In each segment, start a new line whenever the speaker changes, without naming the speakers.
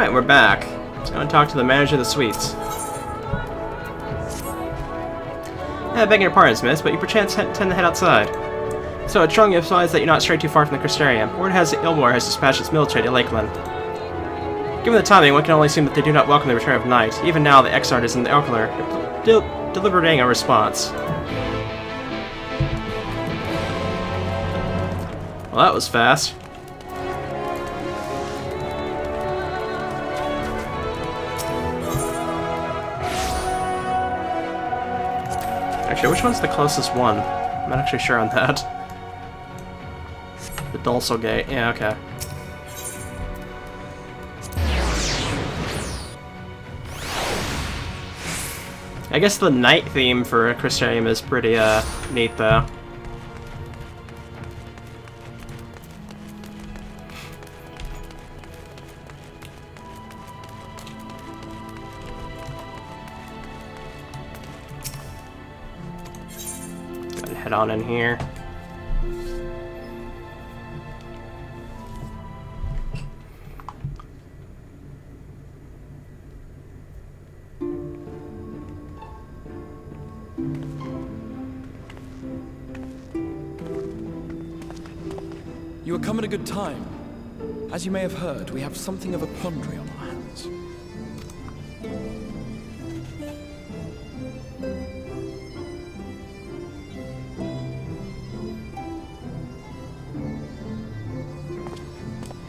Alright, we're back. Let's go and talk to the manager of the suites. Yeah, begging your pardons, miss, but you perchance tend to head outside. So it's strongly implies that you're not strayed too far from the Crystarium. Word has that Eulmore has dispatched its military to Lakeland. Given the timing, one can only assume that they do not welcome the return of night. Even now, the XIV is in the Alcalar, deliberating a response. Well, that was fast. Actually, which one's the closest one? I'm not actually sure on that. The Dulcel Gate. Yeah, okay. I guess the night theme for Crystarium is pretty neat, though. Go ahead and head on in here.
You have come at a good time. As you may have heard, we have something of a quandary on our hands.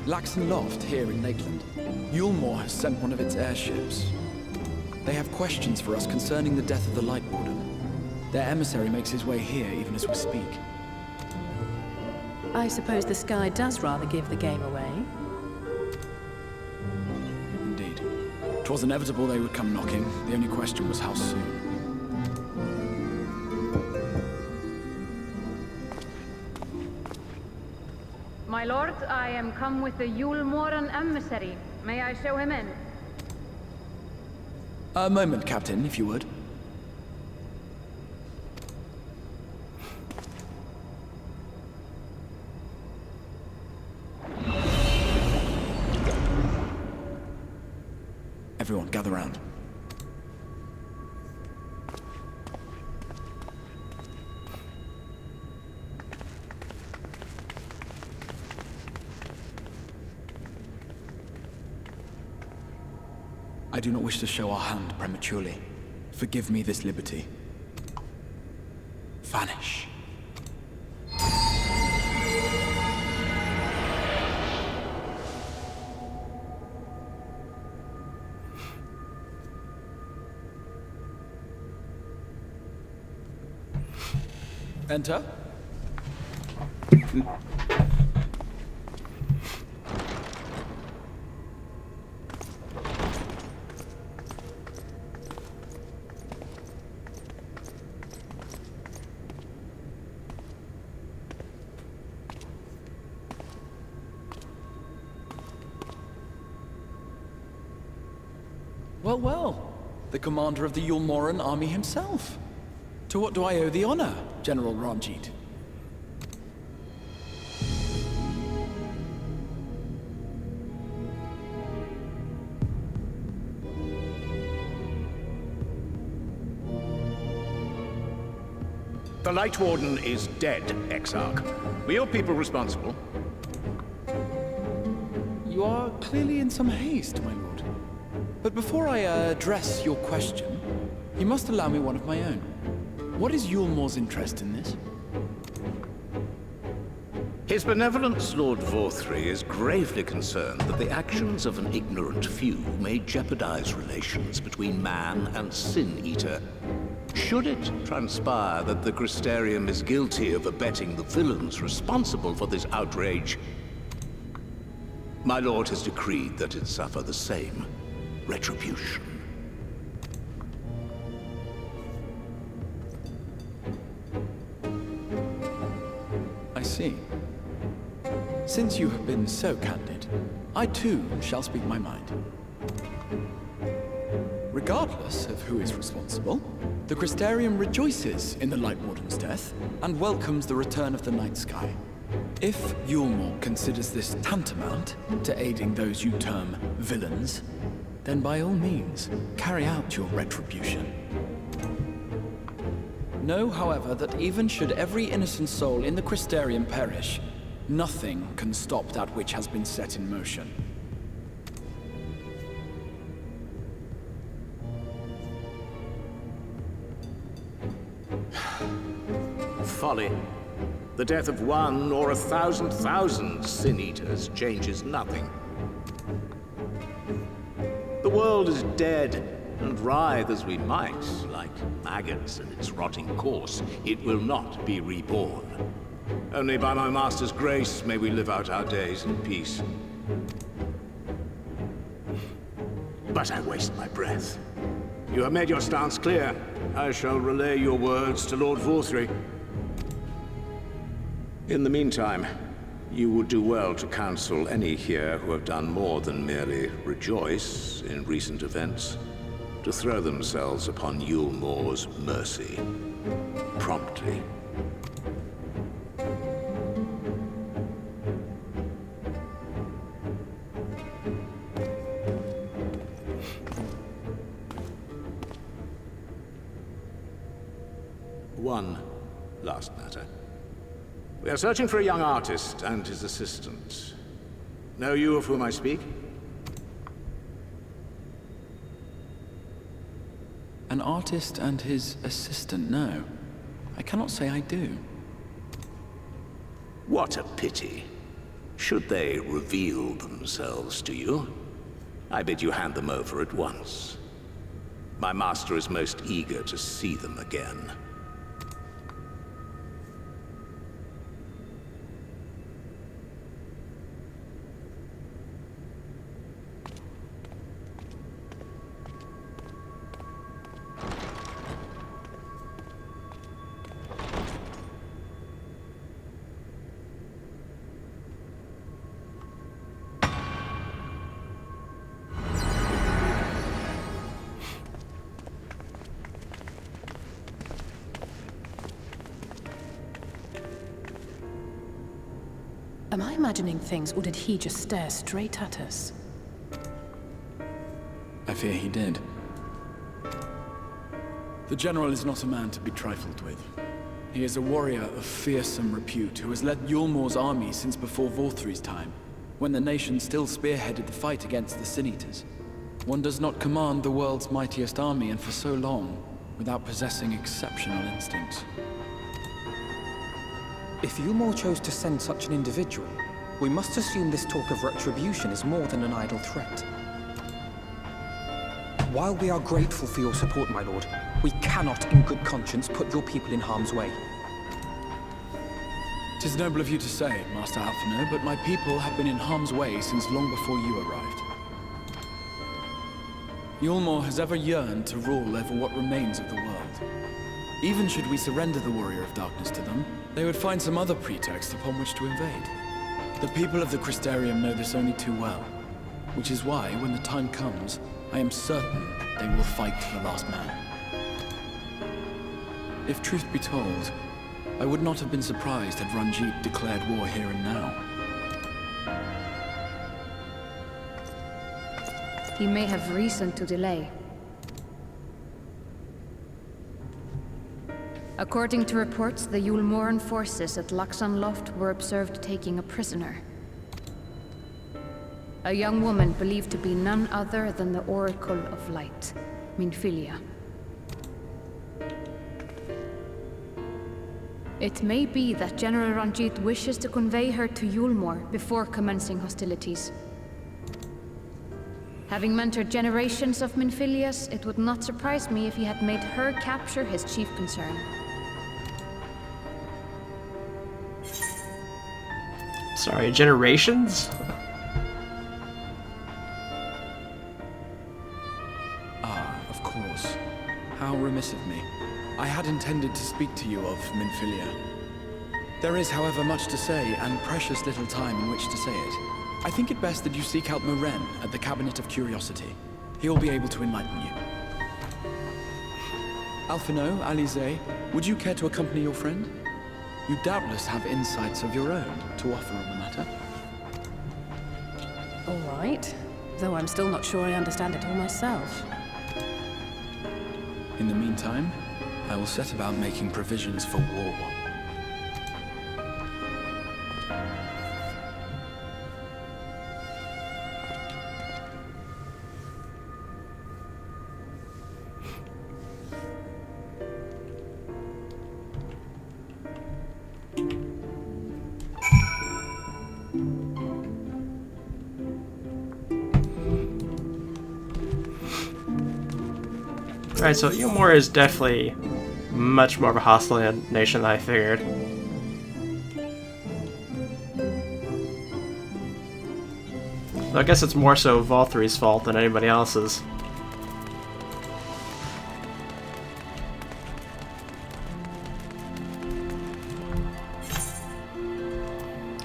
Laxon Loft, here in Lakeland. Eulmore has sent one of its airships. They have questions for us concerning the death of the Light Warden. Their emissary makes his way here even as we speak.
I suppose the sky does rather give the game away.
Indeed. 'Twas inevitable they would come knocking. The only question was how soon.
My lord, I am come with the Eulmoran emissary. May I show him in?
A moment, Captain, if you would. Everyone, gather round. I do not wish to show our hand prematurely. Forgive me this liberty. Vanish. Enter. Well, well. The commander of the Eulmoran army himself. To what do I owe the honor, General Ranjit?
The Light Warden is dead, Exarch. Were your people responsible?
You are clearly in some haste, my lord. But before I address your question, you must allow me one of my own. What is Eulmore's interest in this?
His benevolence, Lord Vorthry, is gravely concerned that the actions of an ignorant few may jeopardize relations between man and Sin-Eater. Should it transpire that the Crystarium is guilty of abetting the villains responsible for this outrage, my lord has decreed that it suffer the same retribution.
I see. Since you have been so candid, I too shall speak my mind. Regardless of who is responsible, the Crystarium rejoices in the Light Warden's death and welcomes the return of the night sky. If Eulmore considers this tantamount to aiding those you term villains, then by all means, carry out your retribution. Know, however, that even should every innocent soul in the Crystarium perish, nothing can stop that which has been set in motion.
Folly. The death of one or 1,000,000 sin-eaters changes nothing. The world is dead, and writhe as we might, like maggots in its rotting course, it will not be reborn. Only by my master's grace may we live out our days in peace. But I waste my breath. You have made your stance clear. I shall relay your words to Lord Vorthry. In the meantime, you would do well to counsel any here who have done more than merely rejoice in recent events, to throw themselves upon Eulmore's mercy, promptly. One last matter. We are searching for a young artist and his assistant. Know you of whom I speak?
An artist and his assistant, no. I cannot say I do.
What a pity. Should they reveal themselves to you, I bid you hand them over at once. My master is most eager to see them again.
Am I imagining things, or did he just stare straight at us?
I fear he did. The General is not a man to be trifled with. He is a warrior of fearsome repute who has led Eulmore's army since before Vorthry's time, when the nation still spearheaded the fight against the Sin-Eaters. One does not command the world's mightiest army, and for so long, without possessing exceptional instincts.
If Eulmore chose to send such an individual, we must assume this talk of retribution is more than an idle threat. While we are grateful for your support, my lord, we cannot in good conscience put your people in harm's way.
'Tis noble of you to say, Master Alphinaud, but my people have been in harm's way since long before you arrived. Eulmore has ever yearned to rule over what remains of the world. Even should we surrender the Warrior of Darkness to them, they would find some other pretext upon which to invade. The people of the Crystarium know this only too well, which is why, when the time comes, I am certain they will fight to the last man. If truth be told, I would not have been surprised had Ranjit declared war here and now.
He may have reason to delay. According to reports, the Eulmoran forces at Laxan Loft were observed taking a prisoner. A young woman believed to be none other than the Oracle of Light, Minfilia. It may be that General Ranjit wishes to convey her to Eulmore before commencing hostilities. Having mentored generations of Minfilias, it would not surprise me if he had made her capture his chief concern.
Sorry, generations?
Of course. How remiss of me. I had intended to speak to you of Minfilia. There is, however, much to say, and precious little time in which to say it. I think it best that you seek out Moren at the Cabinet of Curiosity. He'll be able to enlighten you. Alphinaud, Alizé, would you care to accompany your friend? You doubtless have insights of your own to offer on the matter.
All right. Though I'm still not sure I understand it all myself.
In the meantime, I will set about making provisions for war.
Alright, so Eulmore is definitely much more of a hostile nation than I figured. Though I guess it's more so Vol3's fault than anybody else's.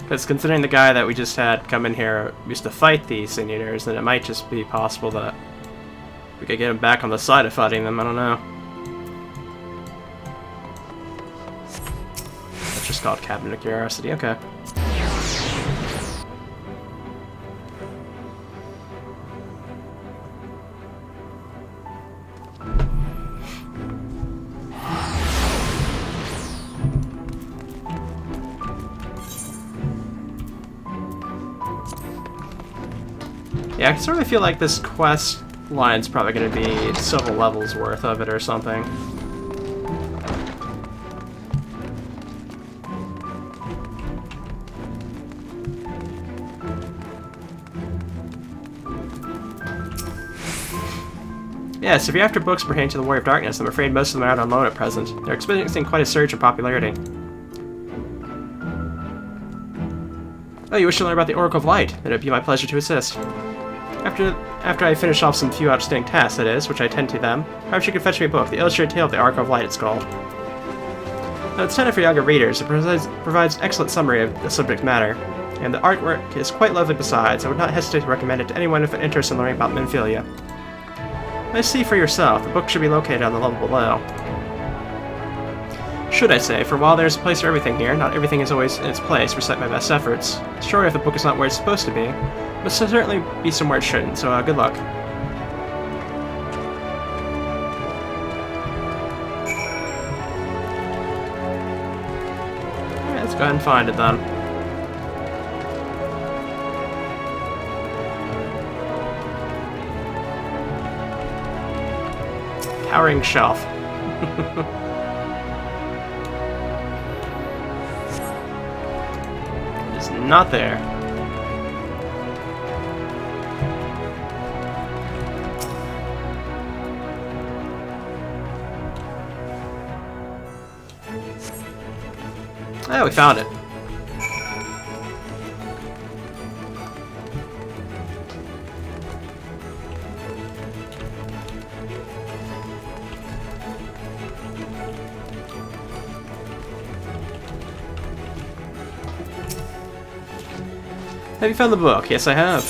Because considering the guy that we just had come in here used to fight the Sin Eaters, then it might just be possible that we could get him back on the side of fighting them, I don't know. That's just called Cabinet of Curiosity, okay. Yeah, I sort of feel like this quest line's probably going to be several levels worth of it or something. Yes, if you're after books pertaining to the Warrior of Darkness, I'm afraid most of them are out on loan at present. They're experiencing quite a surge in popularity. Oh, you wish to learn about the Oracle of Light? Then it would be my pleasure to assist. After I finish off some few outstanding tasks, that is, which I tend to them, perhaps you could fetch me a book, The Illustrated Tale of the Oracle of Light, it's called. Now, it's intended for younger readers. It provides excellent summary of the subject matter, and the artwork is quite lovely besides. I would not hesitate to recommend it to anyone with an interest in learning about Minfilia. Let's see for yourself. The book should be located on the level below. Should I say, for while there's a place for everything here, not everything is always in its place, recite my best efforts. Sure, if the book is not where it's supposed to be, but certainly be somewhere it shouldn't, so good luck. Alright, let's go ahead and find it then. Towering shelf. It's not there. Oh, we found it. Have you found the book? Yes, I have.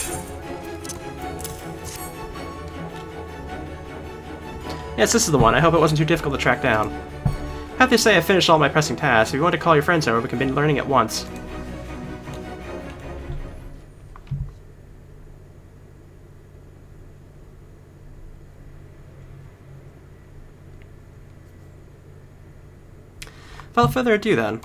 Yes, this is the one. I hope it wasn't too difficult to track down. I have to say I've finished all my pressing tasks. If you want to call your friends over, we can begin learning at once. Without further ado, then.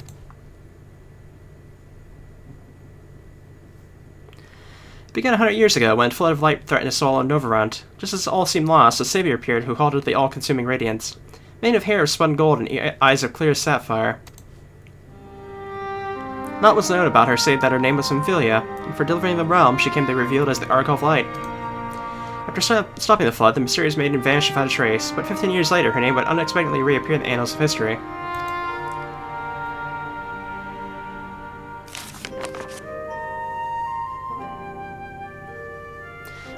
It began 100 years ago, when a flood of light threatened to swallow Novarant. Just as all seemed lost, a savior appeared who halted the all-consuming radiance. Mane of hair of spun gold and eyes of clear sapphire. Naught was known about her save that her name was Minfilia, and for delivering the realm, she came to be revealed as the Oracle of Light. After stopping the flood, the mysterious maiden vanished without a trace, but 15 years later, her name would unexpectedly reappear in the annals of history.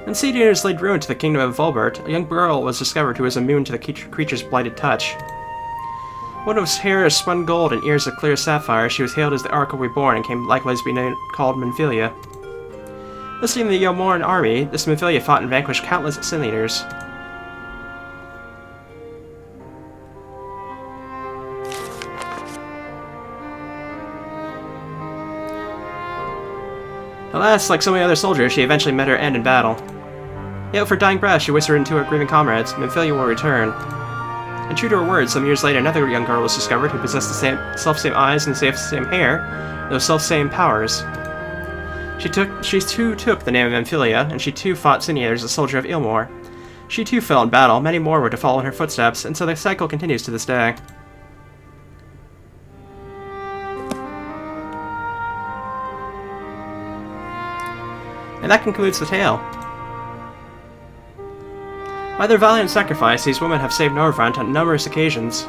When Seed Eaters laid ruin to the kingdom of Volbert, a young girl was discovered who was immune to the creature's blighted touch. One of hair of spun gold and ears of clear sapphire, she was hailed as the Oracle Reborn and came likewise to be called Minfilia. Listening to the Eulmore army, this Minfilia fought and vanquished countless Sin Eaters. Alas, like so many other soldiers, she eventually met her end in battle. Yet with her dying breath, she whispered into her grieving comrades, Minfilia will return. And true to her words, some years later, another young girl was discovered who possessed the self-same eyes and the self-same hair, those self-same powers. She too took the name of Minfilia, and she too fought sin eaters as a soldier of Eulmore. She too fell in battle, many more were to follow in her footsteps, and so the cycle continues to this day. And that concludes the tale. By their valiant sacrifice, these women have saved Norvrant on numerous occasions.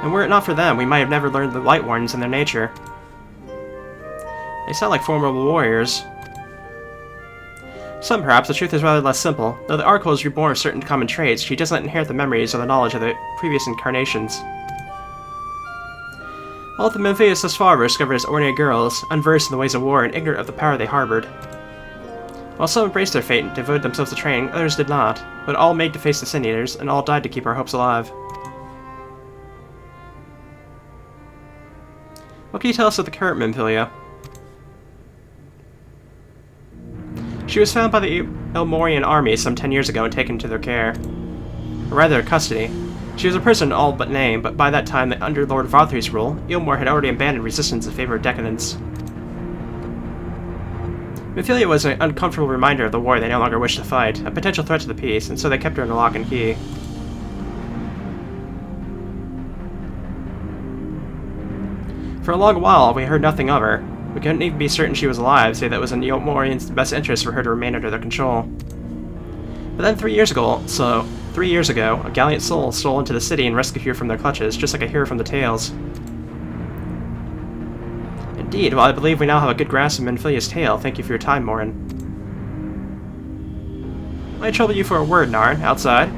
And were it not for them, we might have never learned the Light Wardens and their nature. They sound like formidable warriors. Some, perhaps, the truth is rather less simple. Though the Oracle is reborn with certain common traits, she does not inherit the memories or the knowledge of the previous incarnations. All of the Minfilias thus far were discovered as ordinary girls, unversed in the ways of war and ignorant of the power they harbored. While some embraced their fate and devoted themselves to training, others did not, but all made to face the Sin Eaters, and all died to keep our hopes alive. What can you tell us of the current Minfilia? She was found by the Eulmorean army some 10 years ago and taken to their care. Or rather, custody. She was a prisoner in all but name, but by that time, under Lord Vothri's rule, Eulmore had already abandoned resistance in favor of decadence. Minfilia was an uncomfortable reminder of the war they no longer wished to fight, a potential threat to the peace, and so they kept her in lock and key. For a long while, we heard nothing of her. We couldn't even be certain she was alive, save that it was in Eulmoreans' best interest for her to remain under their control. But then 3 years ago, a gallant soul stole into the city and rescued her from their clutches, just like a hero from the tales. Indeed, while I believe we now have a good grasp of Minfilia's tale, thank you for your time, Morin. Might trouble you for a word, Narn, outside.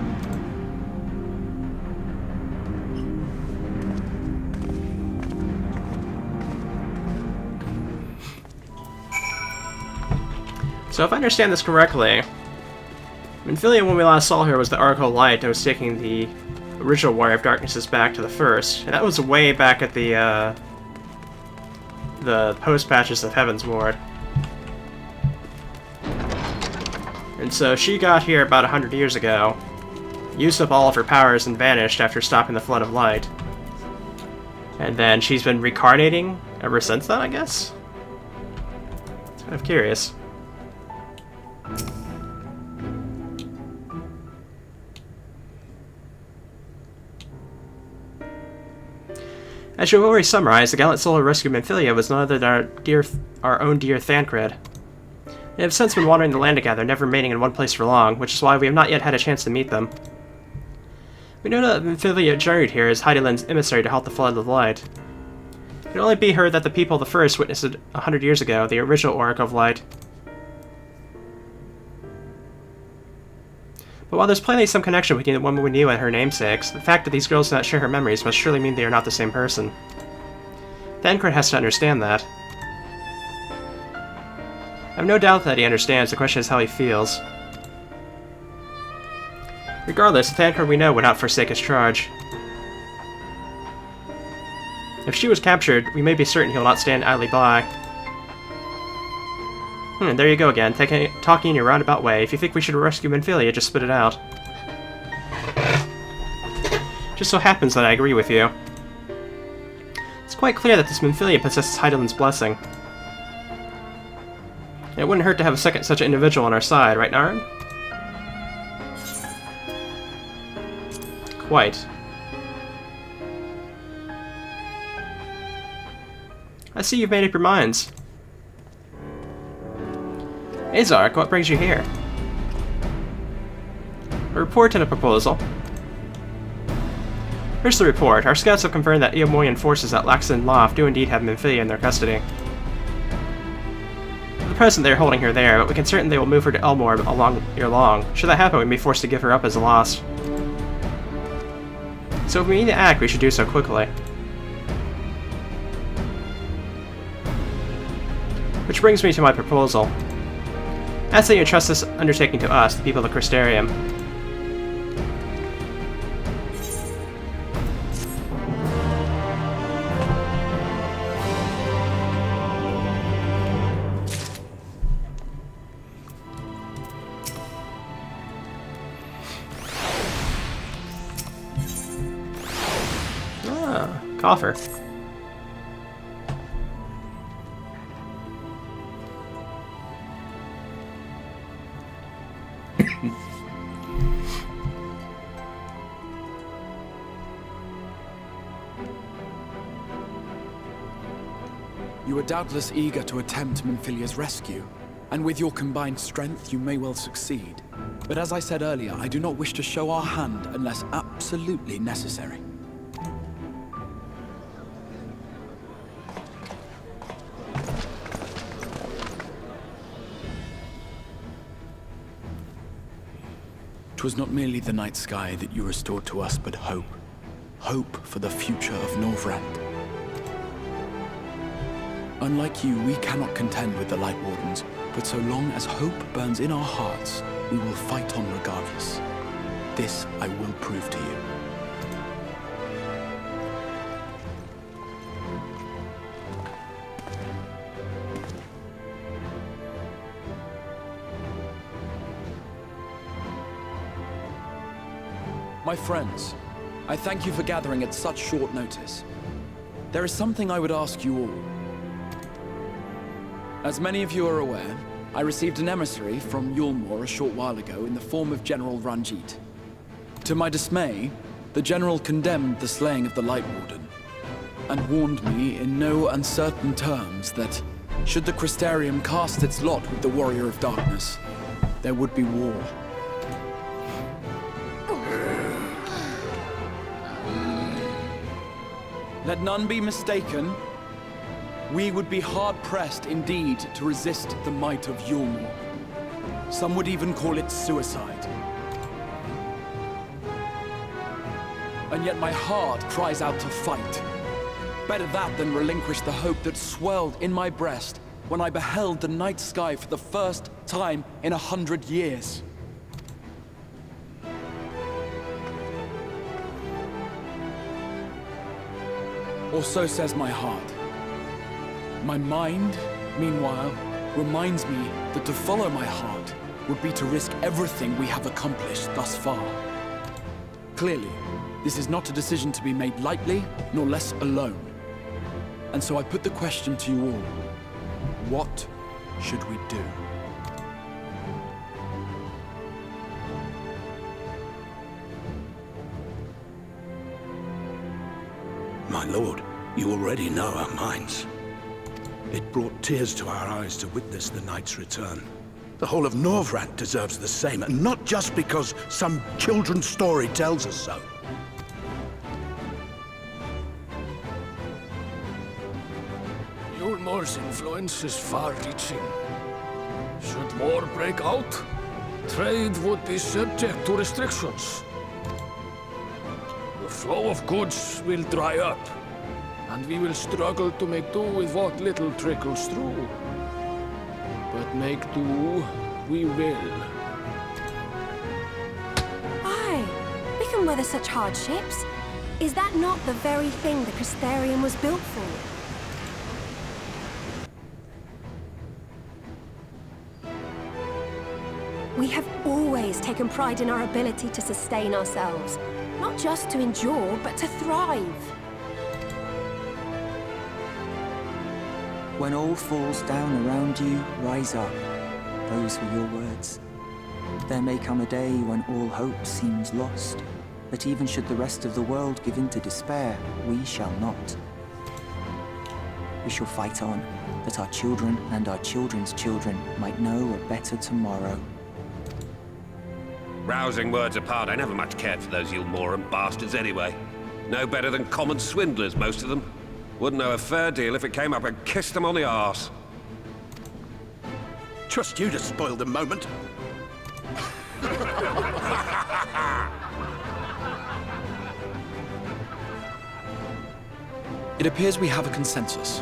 So if I understand this correctly, Minfilia, when we last saw her, was the Oracle of Light that was taking the original Warrior of Darknesses back to the First, and that was way back at the post-patches of Heaven's Ward. And so she got here about 100 years ago, used up all of her powers and vanished after stopping the Flood of Light. And then she's been reincarnating ever since then, I guess? It's kind of curious. As you have already summarized, the gallant soul who rescued Minfilia was none other than our own dear Thancred. They have since been wandering the land together, never remaining in one place for long, which is why we have not yet had a chance to meet them. We know that Minfilia journeyed here as Heidelin's emissary to halt the Flood of Light. It can only be her that the people of the First witnessed it 100 years ago, the original Oracle of Light. But while there's plainly some connection between the woman we knew and her namesakes, the fact that these girls do not share her memories must surely mean they are not the same person. Thancred has to understand that. I have no doubt that he understands, the question is how he feels. Regardless, the Thancred we know would not forsake his charge. If she was captured, we may be certain he will not stand idly by. There you go again, talking in your roundabout way. If you think we should rescue Minfilia, just spit it out. Just so happens that I agree with you. It's quite clear that this Minfilia possesses Heidelin's blessing. It wouldn't hurt to have a second such an individual on our side, right, Narn? Quite. I see you've made up your minds. Azark, what brings you here? A report and a proposal. Here's the report. Our scouts have confirmed that Eulmorean forces at Laxton Loft do indeed have Minfilia in their custody. For the present, they are holding her there, but we can certain they will move her to Eulmore ere long. Should that happen, we may be forced to give her up as a lost. So if we need to act, we should do so quickly. Which brings me to my proposal. Ask that you entrust this undertaking to us, the people of the Crystarium. Coffer.
You are doubtless eager to attempt Minfilia's rescue, and with your combined strength, you may well succeed. But as I said earlier, I do not wish to show our hand unless absolutely necessary. Twas not merely the night sky that you restored to us, but hope. Hope for the future of Norvrand. Unlike you, we cannot contend with the Light Wardens, but so long as hope burns in our hearts, we will fight on regardless. This I will prove to you. My friends, I thank you for gathering at such short notice. There is something I would ask you all. As many of you are aware, I received an emissary from Eulmore a short while ago in the form of General Ranjit. To my dismay, the General condemned the slaying of the Light Warden, and warned me in no uncertain terms that, should the Crystarium cast its lot with the Warrior of Darkness, there would be war. Let none be mistaken. We would be hard-pressed indeed to resist the might of Eulmore. Some would even call it suicide. And yet my heart cries out to fight. Better that than relinquish the hope that swelled in my breast when I beheld the night sky for the first time in 100 years. Or so says my heart. My mind, meanwhile, reminds me that to follow my heart would be to risk everything we have accomplished thus far. Clearly, this is not a decision to be made lightly, nor less alone. And so I put the question to you all. What should we do?
My lord, you already know our minds. It brought tears to our eyes to witness the knight's return. The whole of Norvrand deserves the same, and not just because some children's story tells us so.
Eulmore's influence is far-reaching. Should war break out, trade would be subject to restrictions. The flow of goods will dry up, and we will struggle to make do with what little trickles through. But make do, we will.
Aye, we can weather such hardships. Is that not the very thing the Crystarium was built for? We have always taken pride in our ability to sustain ourselves. Not just to endure, but to thrive.
When all falls down around you, rise up. Those were your words. There may come a day when all hope seems lost, but even should the rest of the world give in to despair, we shall not. We shall fight on, that our children and our children's children might know a better tomorrow.
Rousing words apart, I never much cared for those Eulmoran bastards anyway. No better than common swindlers, most of them. Wouldn't know a fair deal if it came up and kissed them on the arse.
Trust you to spoil the moment.
It appears we have a consensus.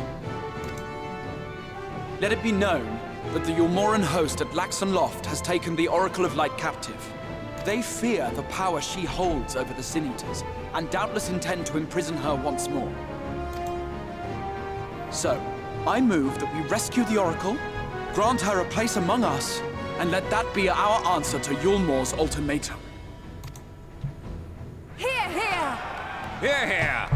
Let it be known that the Eulmoran host at Laxon Loft has taken the Oracle of Light captive. They fear the power she holds over the Sin Eaters, and doubtless intend to imprison her once more. So, I move that we rescue the Oracle, grant her a place among us, and let that be our answer to Eulmore's ultimatum.
Hear, hear!
Hear, hear!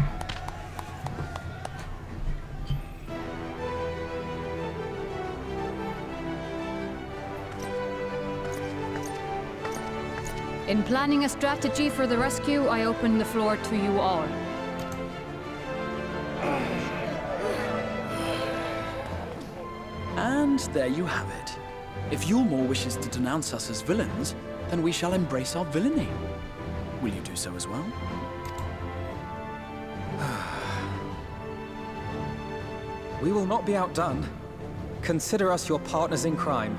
In planning a strategy for the rescue, I open the floor to you all.
And there you have it. If Eulmore wishes to denounce us as villains, then we shall embrace our villainy. Will you do so as well?
We will not be outdone. Consider us your partners in crime.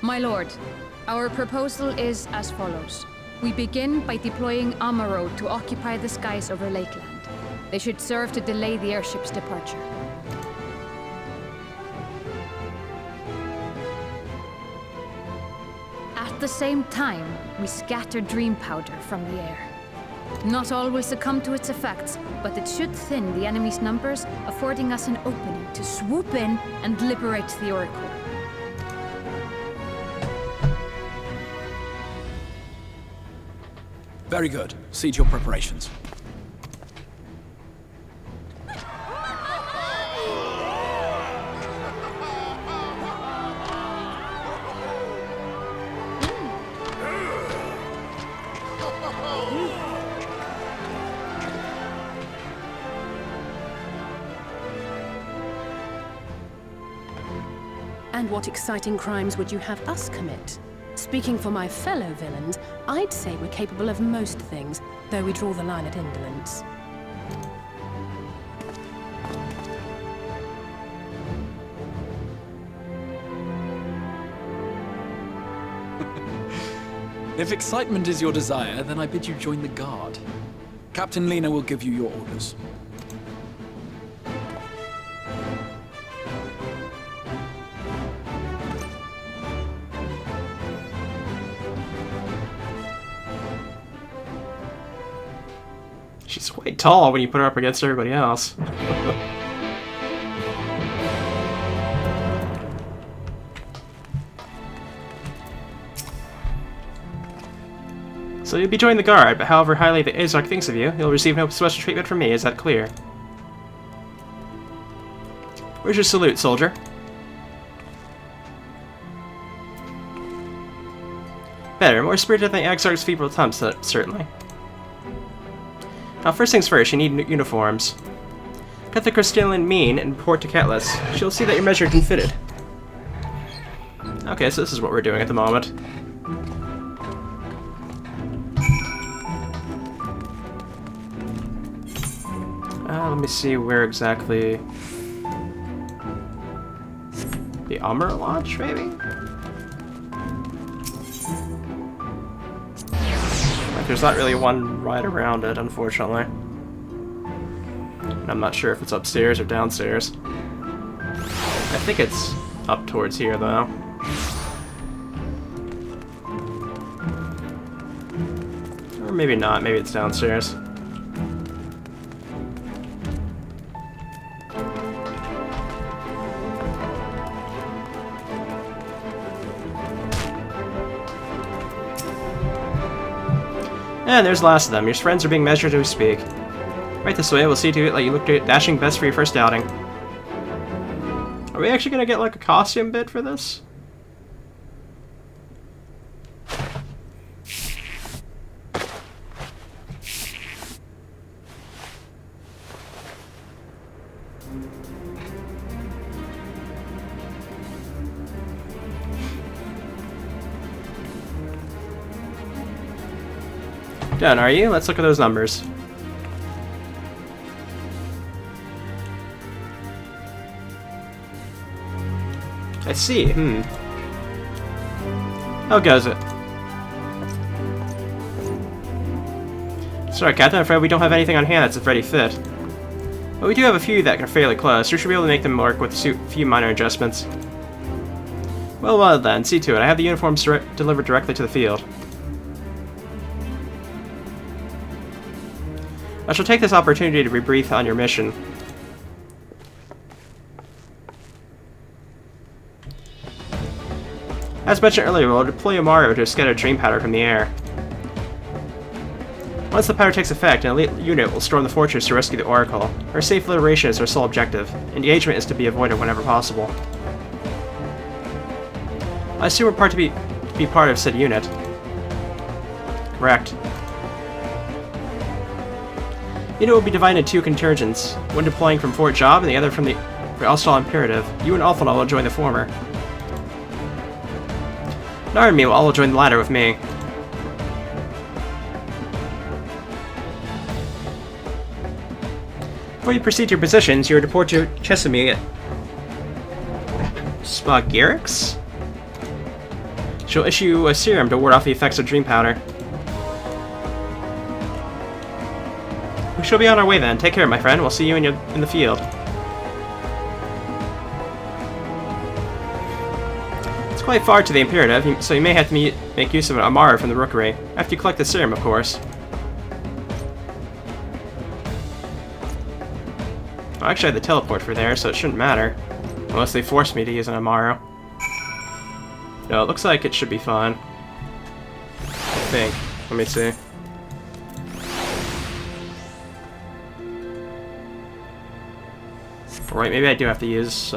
My lord, our proposal is as follows. We begin by deploying Amaro to occupy the skies over Lakeland. They should serve to delay the airship's departure. At the same time, we scatter dream powder from the air. Not all will succumb to its effects, but it should thin the enemy's numbers, affording us an opening to swoop in and liberate the Oracle.
Very good. See to your preparations.
And what exciting crimes would you have us commit? Speaking for my fellow villains, I'd say we're capable of most things, though we draw the line at indolence.
If excitement is your desire, then I bid you join the guard. Captain Lena will give you your orders.
She's quite tall when you put her up against everybody else. So you'll be joining the guard, but however highly the Azark thinks of you, you'll receive no special treatment from me, is that clear? Where's your salute, soldier? Better, more spirited than Exarch's feeble attempts, certainly. Now, first things first, you need uniforms. Cut the Crystalline mean and report to Catelys. She'll see that you're measured and fitted. Okay, so this is what we're doing at the moment. Let me see where exactly... The Armor Launch, maybe? There's not really one right around it, unfortunately. And I'm not sure if it's upstairs or downstairs. I think it's up towards here, though. Or maybe not, maybe it's downstairs. And there's the last of them. Your friends are being measured as we speak. Right this way, we'll see to it like you look dashing best for your first outing. Are we actually gonna get like a costume bid for this? Done, are you? Let's look at those numbers. I see, How goes it? Sorry, Captain, I'm afraid we don't have anything on hand that's a ready fit. But we do have a few that are fairly close. We should be able to make them work with a few minor adjustments. Well then, see to it. I have the uniforms delivered directly to the field. I shall take this opportunity to rebrief on your mission. As mentioned earlier, we'll deploy Amaro to scatter dream powder from the air. Once the powder takes effect, an elite unit will storm the fortress to rescue the Oracle. Our safe liberation is our sole objective. Engagement is to be avoided whenever possible. I assume we're to be part of said unit. Correct. Unit will be divided into 2 contingents, one deploying from Fort Job and the other from the Elstal Imperative. You and Alphanal will join the former. Nar and me will all join the latter with me. Before you proceed to your positions, you are to report to Chesamie Spagirix? She'll issue a serum to ward off the effects of dream powder. We shall be on our way then. Take care, my friend. We'll see you in the field. It's quite far to the Imperative, so you may have to make use of an Amara from the Rookery. After you collect the serum, of course. Well, actually, I had the teleport for there, so it shouldn't matter. Unless they force me to use an Amaro. No, it looks like it should be fine. I think. Let me see. Right, maybe I do have to use,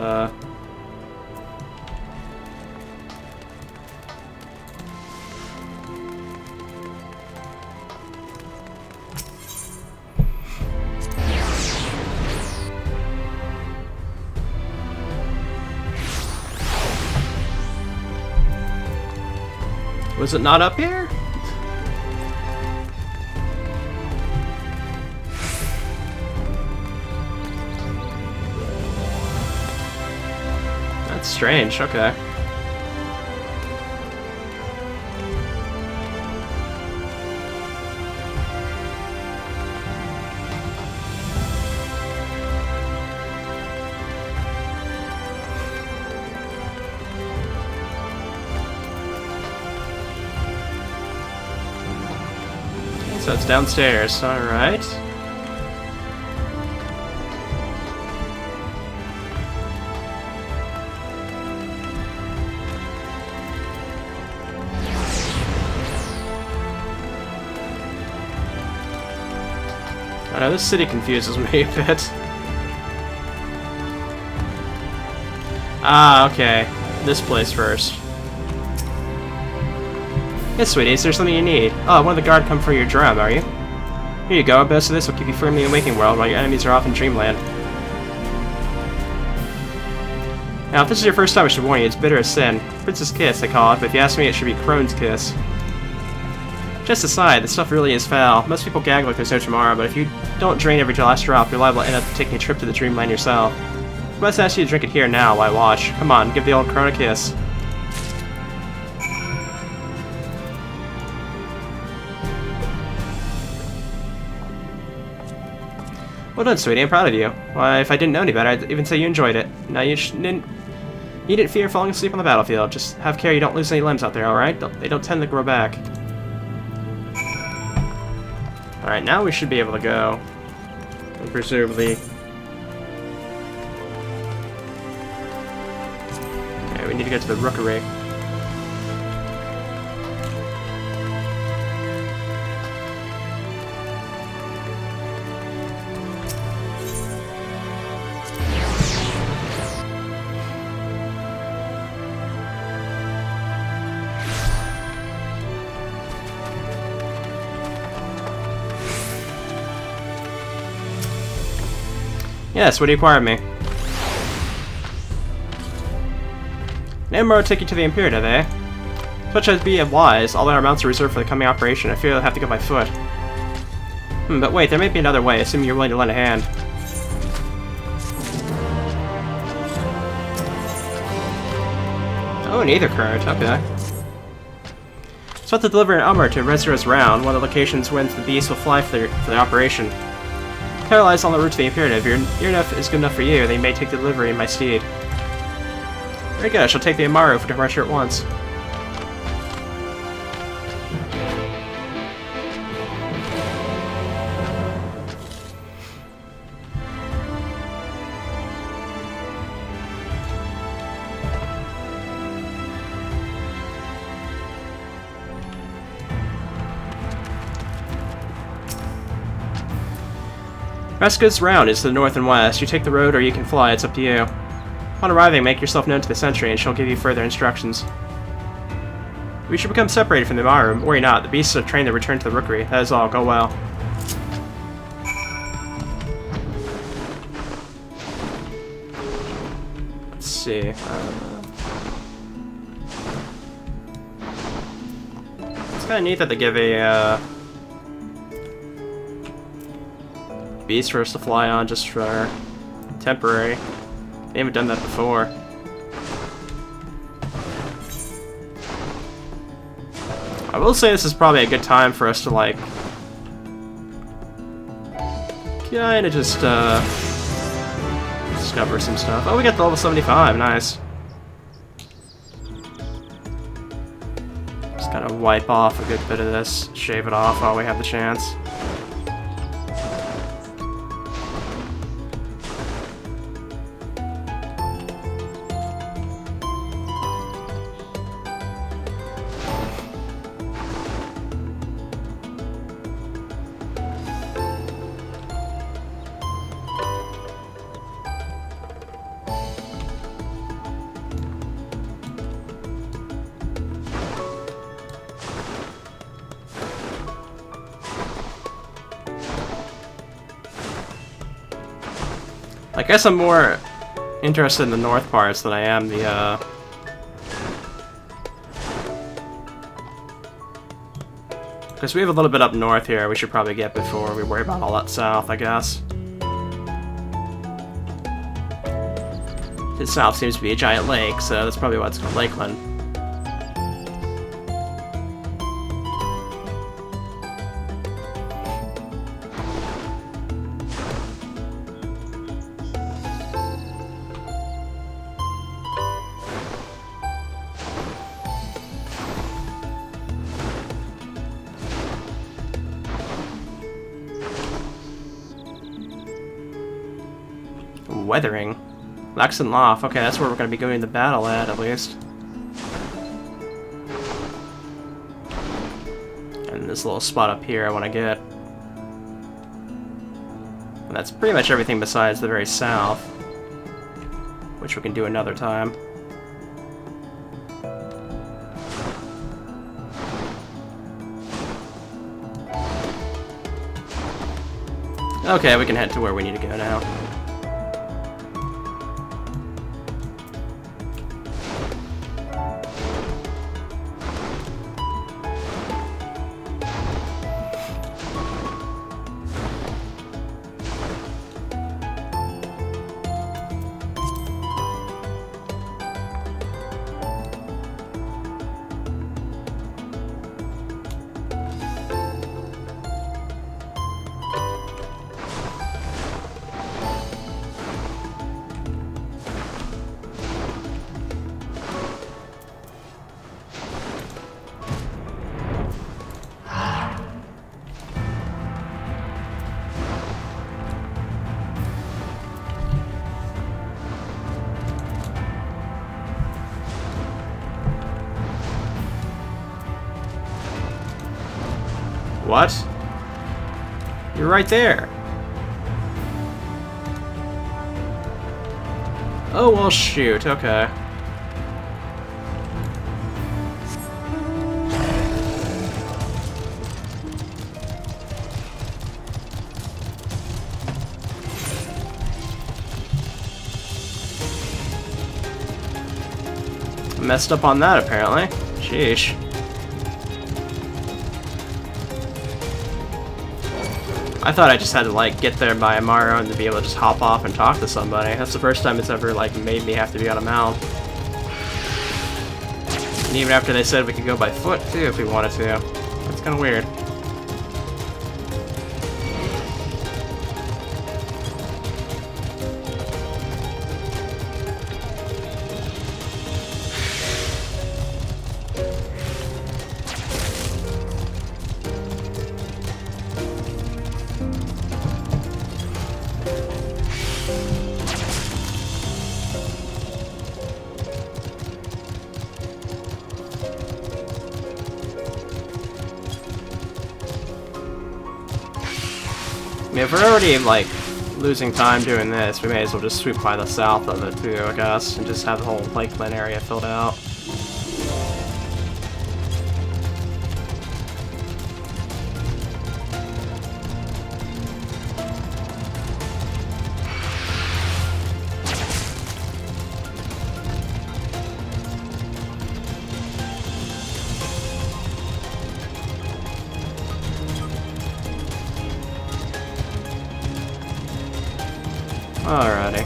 Was it not up here? That's strange, okay. So it's downstairs, alright. I know, this city confuses me a bit. Ah, okay. This place first. Yes, sweetie, is there something you need? Oh, one of the guard come for your drum, are you? Here you go, a boost of this will keep you firmly in the waking world while your enemies are off in dreamland. Now, if this is your first time, I should warn you, it's bitter as sin. Princess Kiss, they call it, but if you ask me, it should be Crone's Kiss. Just aside, this stuff really is foul. Most people gag like there's no tomorrow, but if you don't drain every last drop, you're liable to end up taking a trip to the dreamland yourself. I must ask you to drink it here now while I watch. Come on, give the old Crone a kiss. Well done, sweetie. I'm proud of you. Why, if I didn't know any better, I'd even say you enjoyed it. Now, you didn't fear falling asleep on the battlefield. Just have care you don't lose any limbs out there, alright? They don't tend to grow back. Alright, now we should be able to go. And presumably... Okay, we need to get to the Rookery. Yes, what do you require of me? An Eulmore will take you to the Imperative, eh? Such as be wise, all our mounts are reserved for the coming operation. I fear I'll have to go by foot. But wait, there may be another way, assuming you're willing to lend a hand. Oh, an Aether Current, okay. So I have to deliver an Eulmore to Rezra's Round, one of the locations whence the beast will fly for the operation. Paralyzed on the route to the Imperative, your enough is good enough for you, they may take the delivery in my stead. Very good, I shall take the Amaro for departure at once. Reska's round is to the north and west. You take the road or you can fly, it's up to you. Upon arriving, make yourself known to the sentry and she'll give you further instructions. We should become separated from the Maru. Worry not, the beasts are trained to return to the rookery. That is all, go well. Let's see. It's kind of neat that they give a beast for us to fly on just for temporary. They haven't done that before. I will say this is probably a good time for us to, like, kinda just, discover some stuff. Oh, we got the level 75, nice. Just kinda wipe off a good bit of this, shave it off while we have the chance. I guess I'm more interested in the north parts than I am the, because we have a little bit up north here we should probably get before we worry about all that south, I guess. The south seems to be a giant lake, so that's probably why it's called Lakeland. Weathering. Laxon Loft. Okay, that's where we're going to be going to battle at least. And this little spot up here I want to get. And that's pretty much everything besides the very south, which we can do another time. Okay, we can head to where we need to go now. What? You're right there. Oh, well, shoot. Okay. Messed up on that, apparently. Sheesh. I thought I just had to, like, get there by my own to be able to just hop off and talk to somebody. That's the first time it's ever, like, made me have to be on a mount. And even after they said we could go by foot, too, if we wanted to. That's kind of weird. I mean, if we're already, like, losing time doing this, we may as well just swoop by the south of it too, I guess, and just have the whole Lakeland area filled out. Alrighty.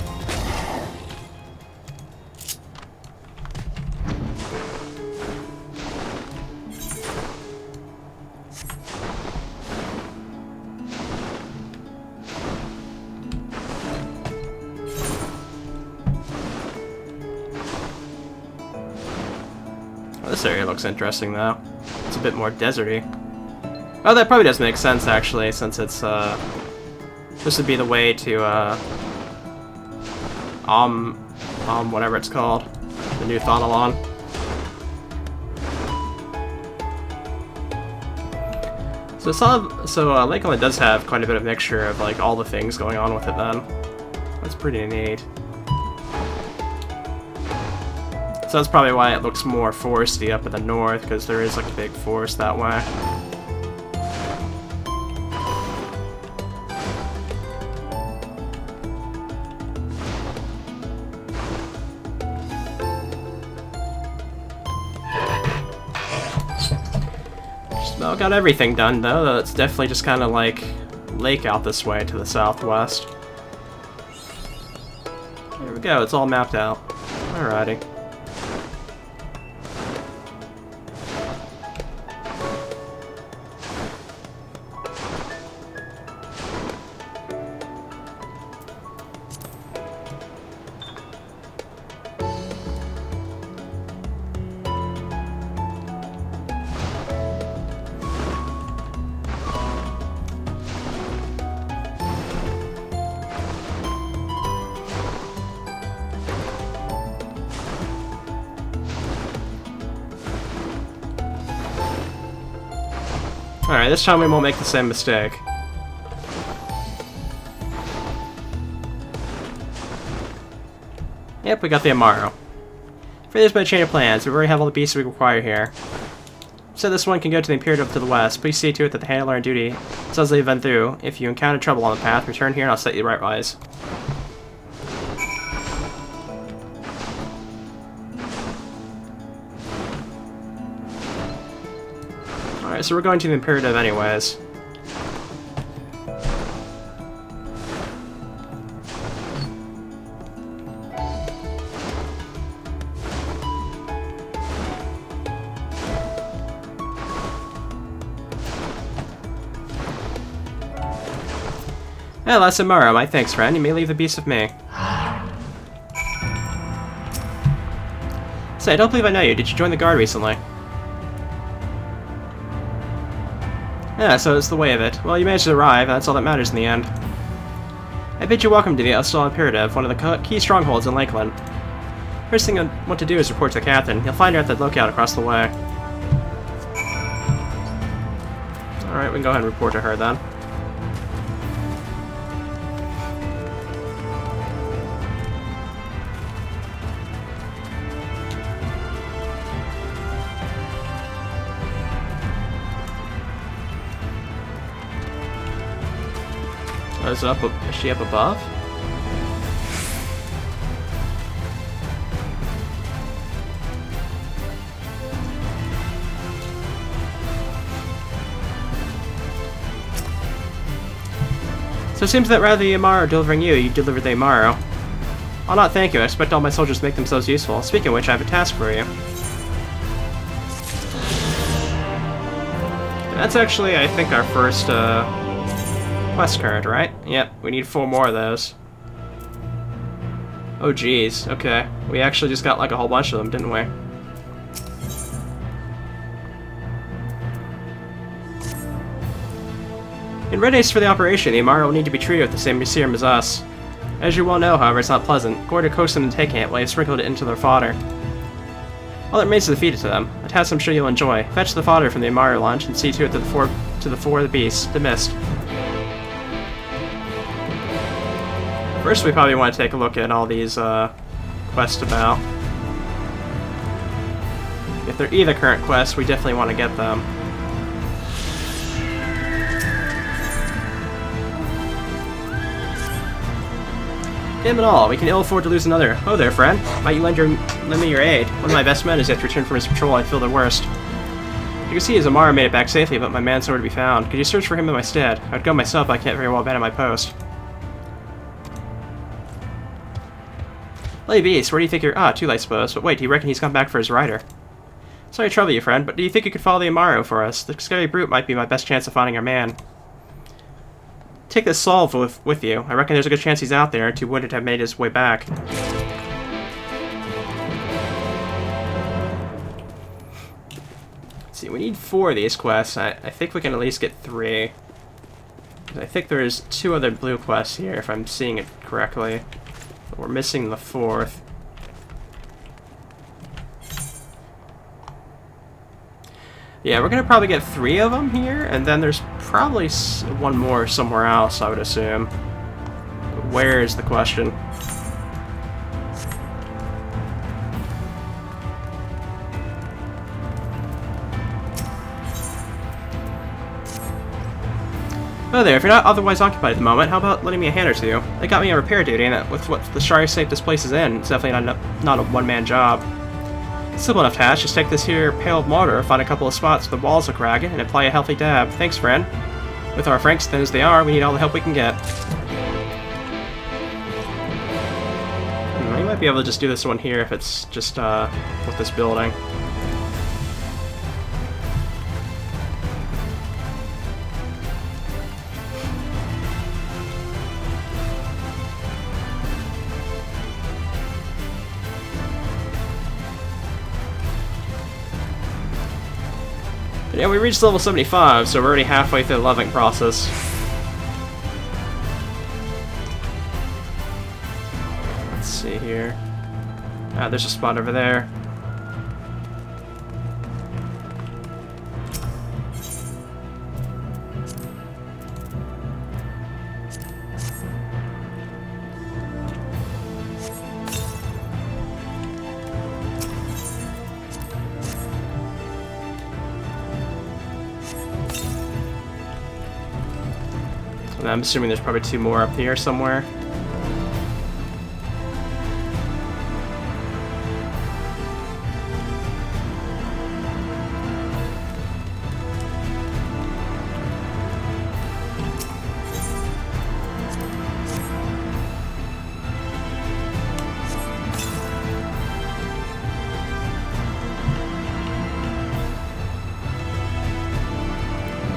Well, this area looks interesting though. It's a bit more deserty. Oh, that probably does make sense actually, since it's this would be the way to whatever it's called, the new Thonalon. So Lakeland does have quite a bit of mixture of like all the things going on with it then. That's pretty neat. So that's probably why it looks more foresty up in the north, because there is like a big forest that way. Well, got everything done though. It's definitely just kind of like lake out this way to the southwest. There we go, it's all mapped out. Alrighty. Alright, this time we won't make the same mistake. Yep, we got the Amaro. For this by a chain of plans, we already have all the beasts we require here. So this one can go to the Imperative to the west. Please see to it that the handler on duty says they've been through. If you encounter trouble on the path, return here and I'll set you right wise. Alright, so we're going to the Imperative anyways. Well, that's Amaro. My thanks, friend. You may leave the beast with me. Say, I don't believe I know you. Did you join the guard recently? Yeah, so it's the way of it. Well, you managed to arrive, and that's all that matters in the end. I bid you welcome to the Hostile Imperative, one of the key strongholds in Lakeland. First thing I want to do is report to the captain. You'll find her at the lookout across the way. Alright, we can go ahead and report to her then. Is she up above? So it seems that rather than the Amaro delivering you, you delivered the Amaro. I'll not thank you. I expect all my soldiers to make themselves useful. Speaking of which, I have a task for you. That's actually, I think, our first, quest card, right? Yep, we need 4 more of those. Oh geez, okay. We actually just got like a whole bunch of them, didn't we? In readiness for the operation, the Amaro will need to be treated with the same serum as us. As you well know, however, it's not pleasant. Go to coax them into taking it while you've sprinkled it into their fodder. All that remains is to feed it to them. A task I'm sure you'll enjoy. Fetch the fodder from the Amaro launch and see to it that the four of the beasts, the mist. First, we probably want to take a look at all these quests about. If they're either current quests, we definitely want to get them. Damn it all, we can ill afford to lose another. Oh there, friend. Might you lend me your aid? One of my best men has yet to return from his patrol. I feel the worst. You can see his Amara made it back safely, but my man's nowhere to be found. Could you search for him in my stead? I'd go myself, but I can't very well abandon my post. Lady Beast, where do you think you're— Ah, too late, I suppose. But wait, do you reckon he's gone back for his rider? Sorry to trouble you, friend, but do you think you could follow the Amaro for us? The scary brute might be my best chance of finding our man. Take this solve with you. I reckon there's a good chance he's out there, too wounded to have made his way back. Let's see, we need 4 of these quests. I think we can at least get 3. I think there's 2 other blue quests here, if I'm seeing it correctly. But we're missing the 4th. Yeah, we're gonna probably get 3 of them here, and then there's probably one more somewhere else, I would assume. But where is the question? Oh there, if you're not otherwise occupied at the moment, how about lending me a hand or two? They got me on repair duty, and with what the sorry state this place is in, it's definitely not a one-man job. Simple enough task, just take this here pale mortar, find a couple of spots where the walls look ragged, and apply a healthy dab. Thanks, friend. With our franks thin as they are, we need all the help we can get. We might be able to just do this one here if it's just with this building. Yeah, we reached level 75, so we're already halfway through the leveling process. Let's see here. Ah, there's a spot over there. And I'm assuming there's probably 2 more up here somewhere.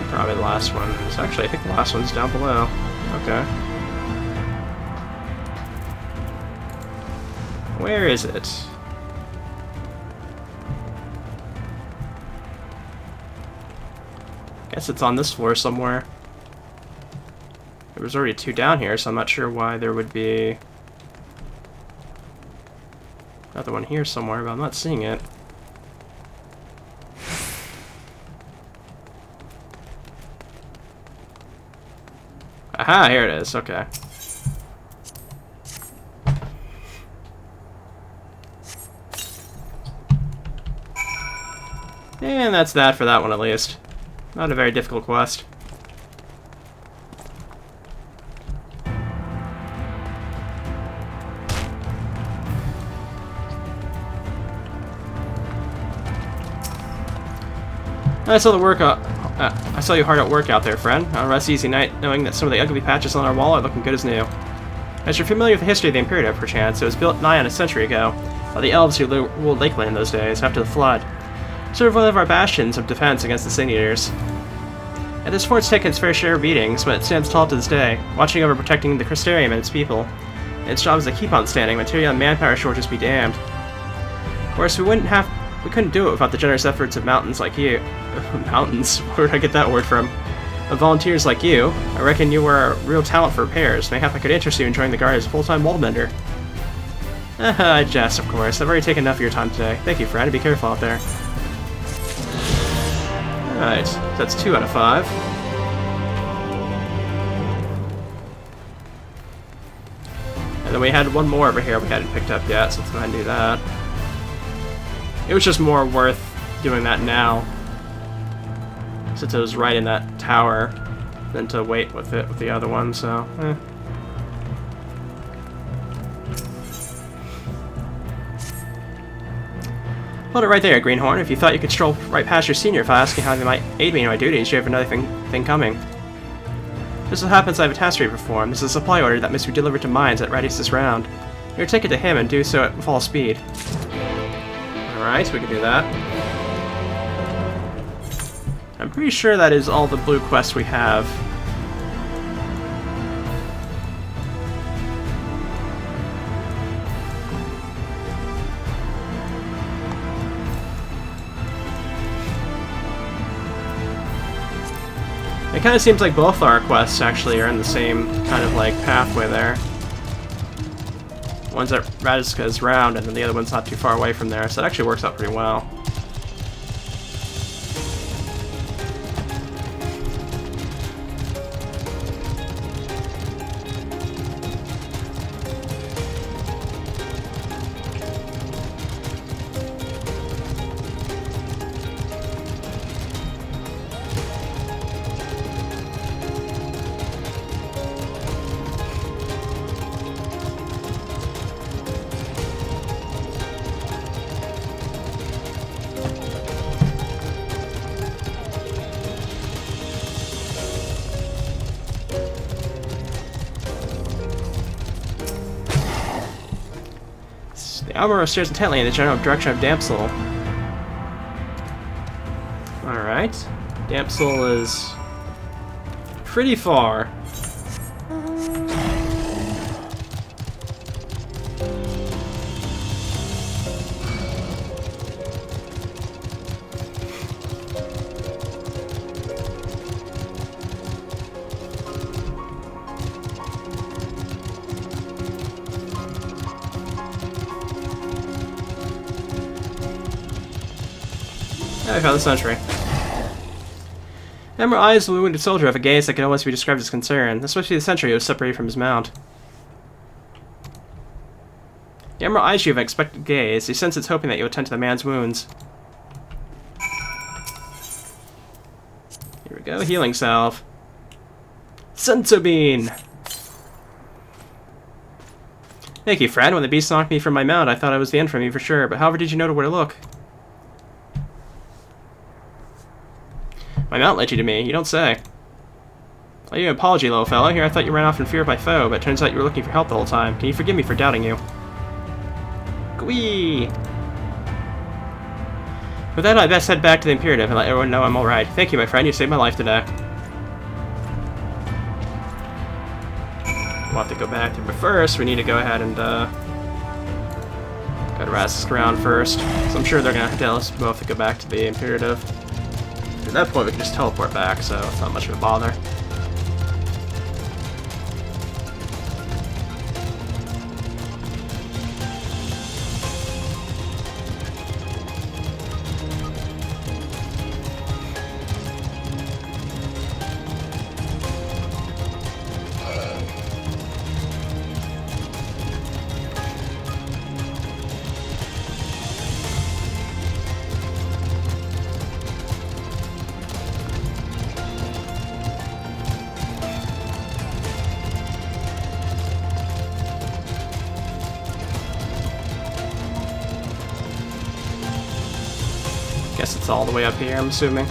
Probably the last one. It's actually, I think the last one's down below. Okay. Where is it? Guess it's on this floor somewhere. There was already 2 down here, so I'm not sure why there would be another one here somewhere, but I'm not seeing it. Aha, here it is, okay. And that's that for that one at least. Not a very difficult quest. I saw you hard at work out there, friend. On a rest easy night, knowing that some of the ugly patches on our wall are looking good as new. As you're familiar with the history of the Imperative, perchance, it was built nigh on a century ago by the elves who ruled Lakeland in those days, after the flood. Sort of one of our bastions of defense against the Sin Eaters. And this fort's taken its fair share of beatings, but it stands tall to this day, watching over protecting the Crystarium and its people. And its job is to keep on standing, material and manpower shortages be damned. Of course, we couldn't do it without the generous efforts of mountains like you. Mountains? Where did I get that word from? Of volunteers like you. I reckon you were a real talent for repairs. Mayhap I could interest you in joining the guard as a full-time wall mender. I jest, of course. I've already taken enough of your time today. Thank you, friend. Be careful out there. Alright, that's 2 out of 5. And then we had one more over here we hadn't picked up yet, so let's go ahead and do that. It was just more worth doing that now, since it was right in that tower, than to wait with it with the other one, so Hold it right there, Greenhorn. If you thought you could stroll right past your senior without asking how they might aid me in my duties, you have another thing coming. Just so happens I have a task to perform. This is a supply order that must be delivered to mines at Radix's Round. You're to take it to him and do so at full speed. Alright, so we can do that. I'm pretty sure that is all the blue quests we have. It kind of seems like both our quests actually are in the same kind of like pathway there. One's at Radix's Round, and then the other one's not too far away from there, so it actually works out pretty well. The Eulmore stares intently in the general direction of Damsel. Alright. Damsel is pretty far. I found the sentry. Emerald eyes of the wounded soldier have a gaze that can almost be described as concern. This must be the sentry who was separated from his mount. The Emerald eyes you with an expectant gaze. He senses it's hoping that you attend to the man's wounds. Here we go, healing salve. Senso Bean! Thank you, friend. When the beast knocked me from my mount, I thought it was the end for me for sure, but however did you know where to look? My mount led you to me, you don't say. I owe you an apology, little fellow. Here I thought you ran off in fear of my foe, but it turns out you were looking for help the whole time. Can you forgive me for doubting you? Gwee! With that, I best head back to the Imperative and let everyone know I'm alright. Thank you, my friend. You saved my life today. We'll have to go back there, but first we need to go ahead and go to Radix's Round first. So I'm sure they're going to tell us both to go back to the Imperative. At that point we can just teleport back, so it's not much of a bother. Guess it's all the way up here, I'm assuming.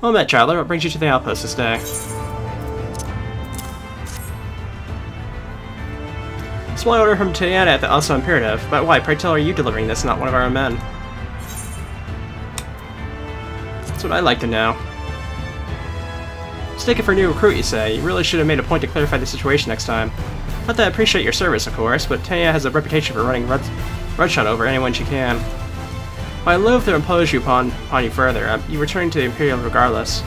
Well met, traveler. What brings you to the outpost this day? Small order from Tiana at the also Imperative. But why, pray tell, are you delivering this, not one of our own men? That's what I'd like to know. Take it for a new recruit, you say. You really should have made a point to clarify the situation next time. Not that I appreciate your service, of course, but Tanya has a reputation for running roughshod over anyone she can. While I loathe to impose you upon you further, you return to the Imperial regardless.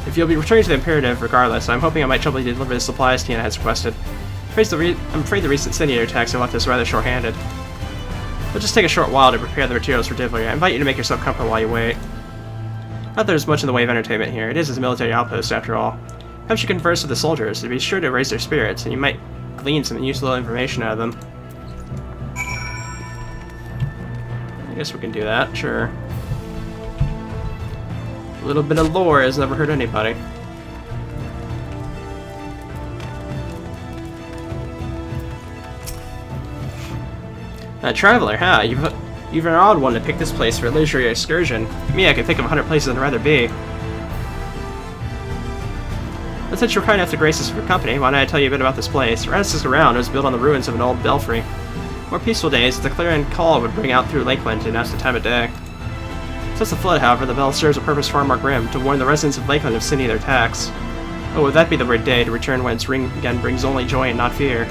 If you'll be returning to the Imperative regardless, I'm hoping I might trouble you to deliver the supplies Tiana has requested. I'm afraid the recent Siniator attacks have left us rather short-handed. It'll just take a short while to prepare the materials for delivery. I invite you to make yourself comfortable while you wait. Not that there's much in the way of entertainment here. It is a military outpost, after all. Perhaps you converse with the soldiers to be sure to raise their spirits, and you might glean some useful information out of them. I guess we can do that, sure. A little bit of lore has never hurt anybody. A traveler, huh? You've an odd one to pick this place for a leisurely excursion. Me, I can think of 100 places I'd rather be. But since you're kind enough to grace us with your company, why don't I tell you a bit about this place? Radis's around was built on the ruins of an old belfry. More peaceful days, the clarion call would ring out through Lakeland to announce the time of day. Since the flood, however, the bell serves a purpose far more grim, to warn the residents of Lakeland of sin their attacks. Oh, would that be the weird day to return when its ring again brings only joy and not fear?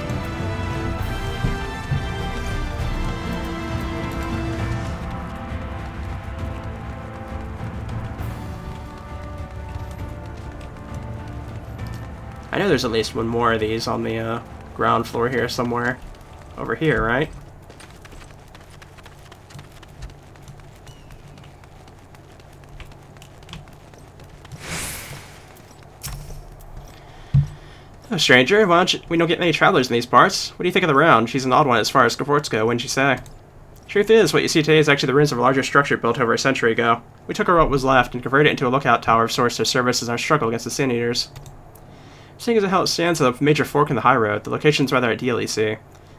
I know there's at least one more of these on the ground floor here somewhere. Over here, right? Oh, stranger, we don't get many travelers in these parts. What do you think of the round? She's an odd one as far as forts go, wouldn't you say? Truth is, what you see today is actually the ruins of a larger structure built over a century ago. We took what was left and converted it into a lookout tower of sorts to serve us in our struggle against the Sin Eaters. Seeing as how it stands at a major fork in the high road, the location's rather ideal, you see.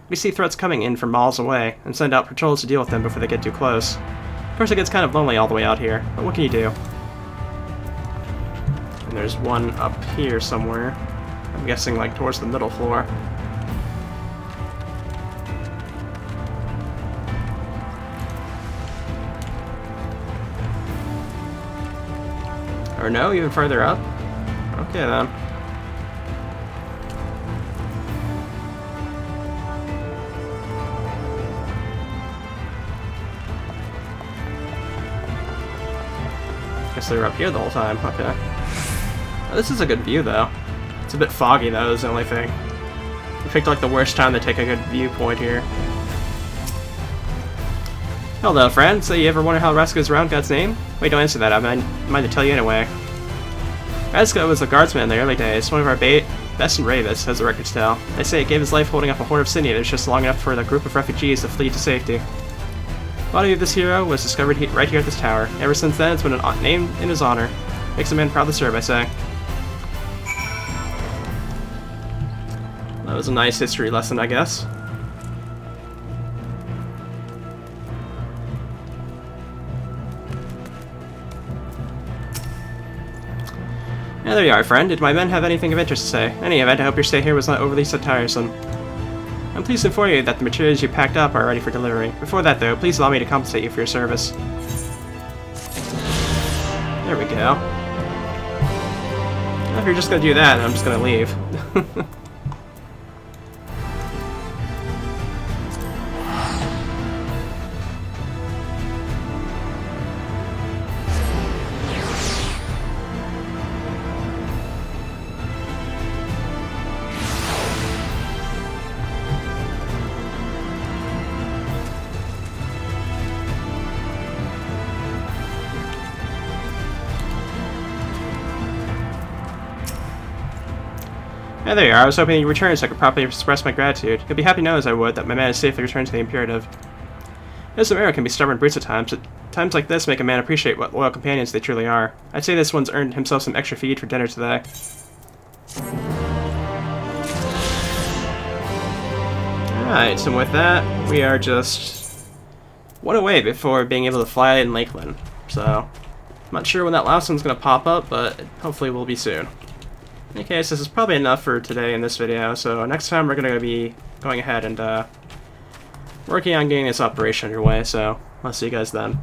We see threats coming in from miles away, and send out patrols to deal with them before they get too close. Of course, it gets kind of lonely all the way out here, but what can you do? And there's one up here somewhere. I'm guessing, like, towards the middle floor. Or no, even further up? Okay, then. Guess they were up here the whole time. Okay. Oh, this is a good view, though. It's a bit foggy, though, is the only thing. I picked, like, the worst time to take a good viewpoint here. Hello, friend. So you ever wonder how Rasko's round got its name? Wait, don't answer that. I mind to tell you anyway. Rasko was a guardsman in the early days, one of our best and bravest, as the records tell. They say it gave his life holding up a horde of Sin Eaters just long enough for the group of refugees to flee to safety. The body of this hero was discovered right here at this tower. Ever since then, it's been named in his honor. Makes a man proud to serve, I say. That was a nice history lesson, I guess. Yeah, there you are, friend. Did my men have anything of interest to say? In any event, I hope your stay here was not overly so tiresome. I'm pleased to inform you that the materials you packed up are ready for delivery. Before that, though, please allow me to compensate you for your service. There we go. Well, if you're just gonna do that, I'm just gonna leave. Yeah, there you are. I was hoping you'd return so I could properly express my gratitude. You'll be happy to know, as I would, that my man is safely returned to the Imperative. Those of Era can be stubborn brutes at times, but times like this make a man appreciate what loyal companions they truly are. I'd say this one's earned himself some extra feed for dinner today. Alright, so with that, we are just one away before being able to fly in Lakeland. So, I'm not sure when that last one's going to pop up, but hopefully will be soon. In any case, this is probably enough for today in this video, so next time we're going to be going ahead and working on getting this operation underway, so I'll see you guys then.